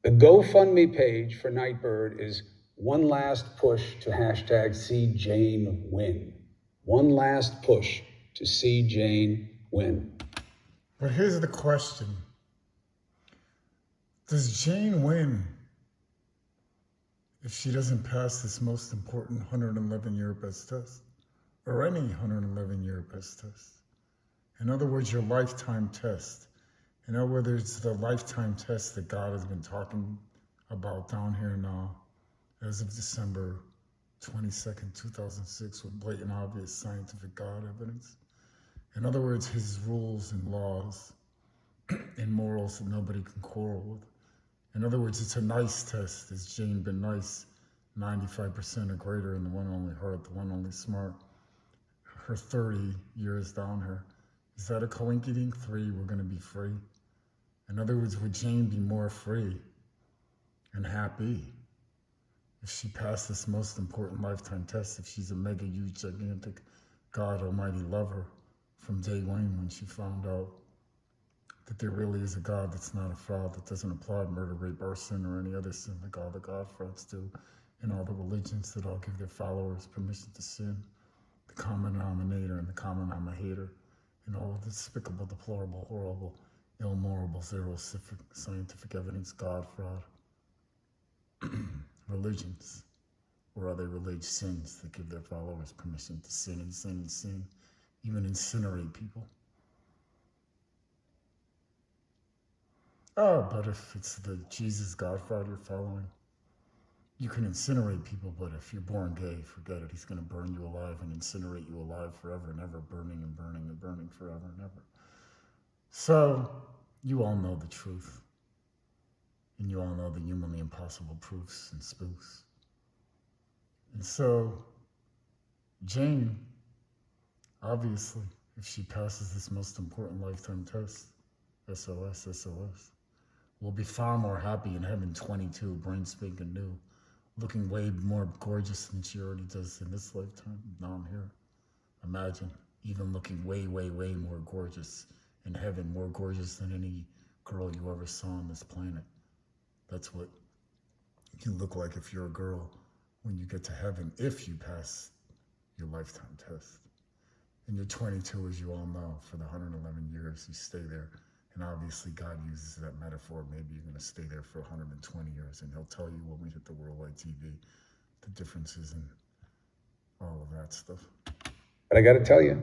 The GoFundMe page for Nightbird is one last push to hashtag see Jane win. One last push to see Jane win. But here's the question. Does Jane win if she doesn't pass this most important 111-year best test? Or any 111-year best test? In other words, your lifetime test. In other words, it's the lifetime test that God has been talking about down here now as of December 22nd, 2006, with blatant, obvious scientific God evidence. In other words, his rules and laws and morals that nobody can quarrel with. In other words, it's a nice test. Has Jane been nice? 95% or greater in the one only heart, the one only smart. Her 30 years down here. Is that a coinkydink? 3, we're going to be free. In other words, would Jane be more free and happy if she passed this most important lifetime test, if she's a mega, huge, gigantic, God Almighty lover from day one when she found out that there really is a God that's not a fraud, that doesn't apply murder, rape, arson, or any other sin like all the God frauds do in all the religions that all give their followers permission to sin, the common denominator and the common hater, and all the despicable, deplorable, horrible, ill-morable, zero scientific evidence, God fraud religions, or are they religious sins that give their followers permission to sin and sin and sin, even incinerate people? Oh, but if it's the Jesus God fraud you're following, you can incinerate people, but if you're born gay, forget it. He's going to burn you alive and incinerate you alive forever and ever, burning and burning and burning forever and ever. So, you all know the truth. And you all know the humanly impossible proofs and spoofs. And so, Jane, obviously, if she passes this most important lifetime test, SOS, will be far more happy in heaven 22, brain spanking new, looking way more gorgeous than she already does in this lifetime. Now I'm here. Imagine even looking way, way, way more gorgeous in heaven, more gorgeous than any girl you ever saw on this planet. That's what you look like if you're a girl when you get to heaven, if you pass your lifetime test. And you're 22, as you all know, for the 111 years you stay there. And obviously God uses that metaphor. Maybe you're going to stay there for 120 years, and he'll tell you when we hit the worldwide TV, the differences and all of that stuff. But I got to tell you,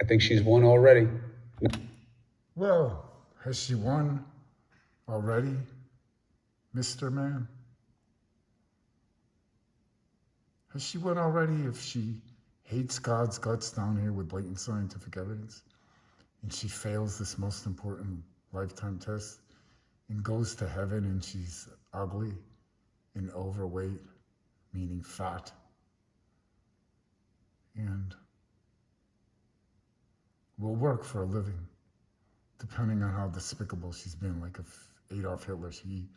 I think she's won already. Well, has she won already, Mr. Man? Has she won already if she hates God's guts down here with blatant scientific evidence, and she fails this most important lifetime test and goes to heaven and she's ugly and overweight, meaning fat, and will work for a living, depending on how despicable she's been. Like if Adolf Hitler, he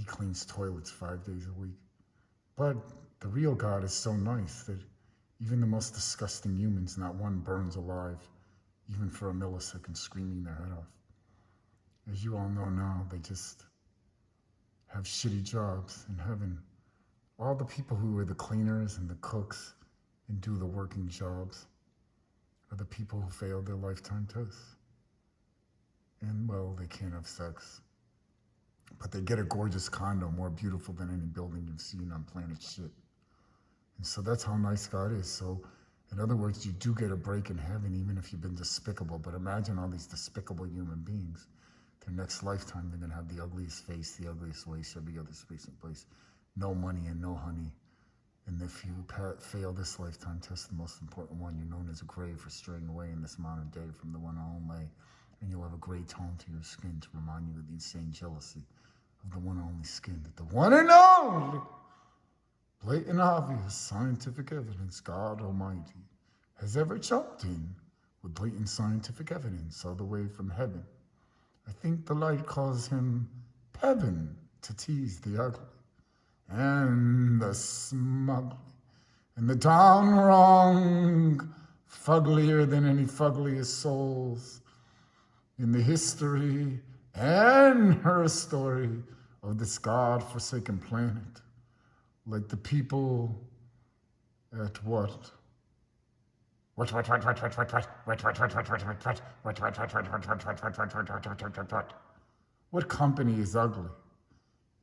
cleans toilets 5 days a week. But the real God is so nice that even the most disgusting humans, not one burns alive, even for a millisecond, screaming their head off. As you all know now, they just have shitty jobs in heaven. All the people who are the cleaners and the cooks and do the working jobs are the people who failed their lifetime tests. And, well, they can't have sex. But they get a gorgeous condo, more beautiful than any building you've seen on planet shit. And so that's how nice God is. So, in other words, you do get a break in heaven, even if you've been despicable. But imagine all these despicable human beings. Their next lifetime, they're going to have the ugliest face, the ugliest waist, every other space and place. No money and no honey. And if you fail this lifetime test, the most important one, you're known as a grave for straying away in this modern day from the one and only. And you'll have a gray tone to your skin to remind you of the insane jealousy of the one and only skin that the one and only, blatant obvious scientific evidence, God Almighty, has ever jumped in with blatant scientific evidence all the way from heaven. I think the light calls him Heaven to tease the ugly and the smugly and the down wrong, fugglier than any fuggliest souls in the history and her story of this God-forsaken planet, like the people at what? What company is ugly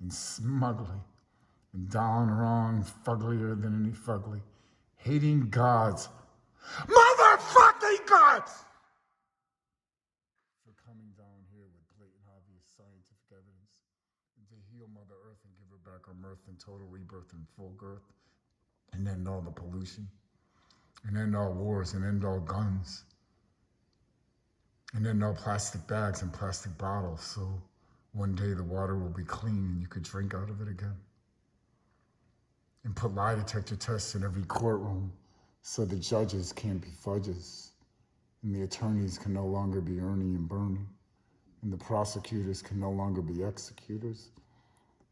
and smugly and down wrong, fugglier than any fugly, hating gods, motherfucking gods, for coming down here with blatant, obvious scientific evidence and to heal Mother Earth and give her back her mirth and total rebirth and full girth, and end all the pollution, and end all wars, and end all guns, and end all plastic bags and plastic bottles, so one day the water will be clean and you could drink out of it again. And put lie detector tests in every courtroom so the judges can't be fudges, and the attorneys can no longer be Ernie and Bernie, and the prosecutors can no longer be executors,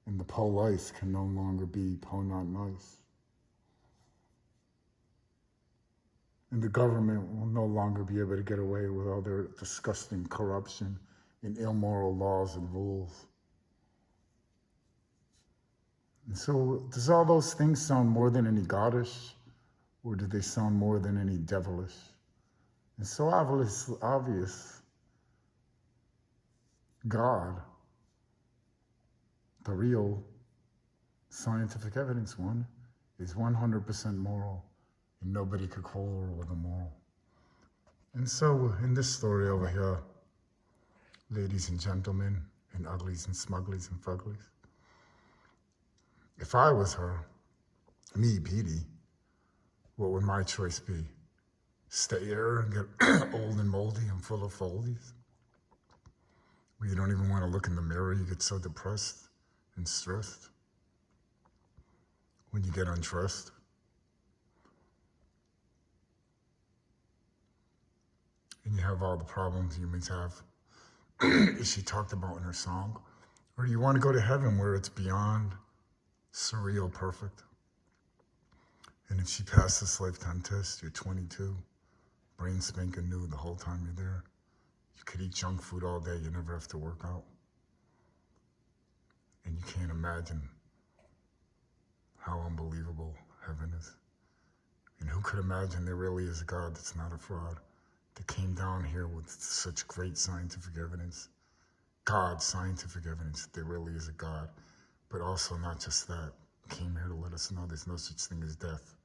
and the police can no longer be not nice. And the government will no longer be able to get away with all their disgusting corruption and immoral laws and rules. And so, does all those things sound more than any goddish, or do they sound more than any devilish? And so obvious, God, the real scientific evidence one, is 100% moral, and nobody could quarrel with a moral. And so, in this story over here, ladies and gentlemen, and uglies and smugglies and fuglies, if I was her, me, Petey, what would my choice be? Stay here and get old and moldy and full of foldies? Where you don't even want to look in the mirror, you get so depressed and stressed when you get untrust? And you have all the problems humans have, as she talked about in her song? Or do you want to go to heaven where it's beyond surreal perfect? And if she passed this lifetime test, you're 22, brain spanking new the whole time you're there. You could eat junk food all day, you never have to work out. And you can't imagine how unbelievable heaven is. And who could imagine there really is a God that's not a fraud, that came down here with such great scientific evidence, God's scientific evidence that there really is a God, but also not just that, came here to let us know there's no such thing as death,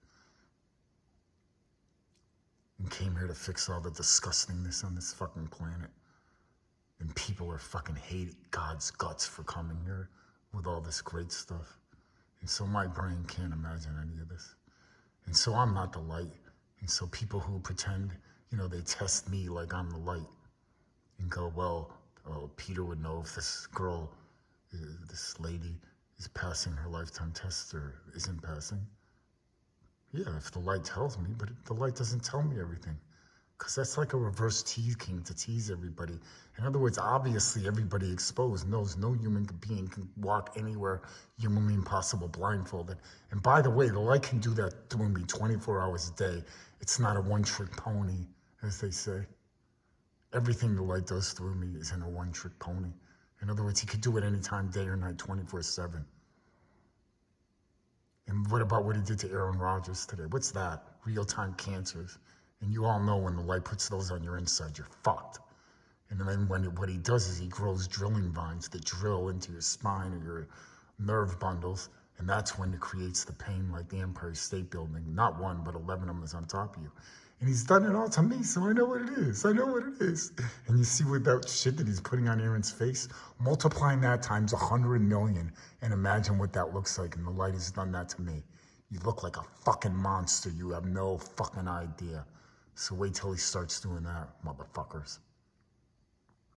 and came here to fix all the disgustingness on this fucking planet. And people are fucking hating God's guts for coming here with all this great stuff. And so my brain can't imagine any of this. And so I'm not the light. And so people who pretend, they test me like I'm the light and go, well, Peter would know if this girl, this lady is passing her lifetime test or isn't passing. Yeah, if the light tells me, but the light doesn't tell me everything. Because that's like a reverse tease king to tease everybody. In other words, obviously everybody exposed knows no human being can walk anywhere humanly possible blindfolded. And by the way, the light can do that through me 24 hours a day. It's not a one-trick pony, as they say. Everything the light does through me isn't a one-trick pony. In other words, he could do it anytime, day or night, 24/7. And what about what he did to Aaron Rodgers today? What's that? Real-time cancers. And you all know when the light puts those on your inside, you're fucked. And then what he does is he grows drilling vines that drill into your spine or your nerve bundles. And that's when it creates the pain like the Empire State Building. Not one, but 11 of them is on top of you. And he's done it all to me, so I know what it is. I know what it is. And you see what that shit that he's putting on Aaron's face? Multiplying that times 100 million and imagine what that looks like. And the light has done that to me. You look like a fucking monster. You have no fucking idea. So wait till he starts doing that, motherfuckers.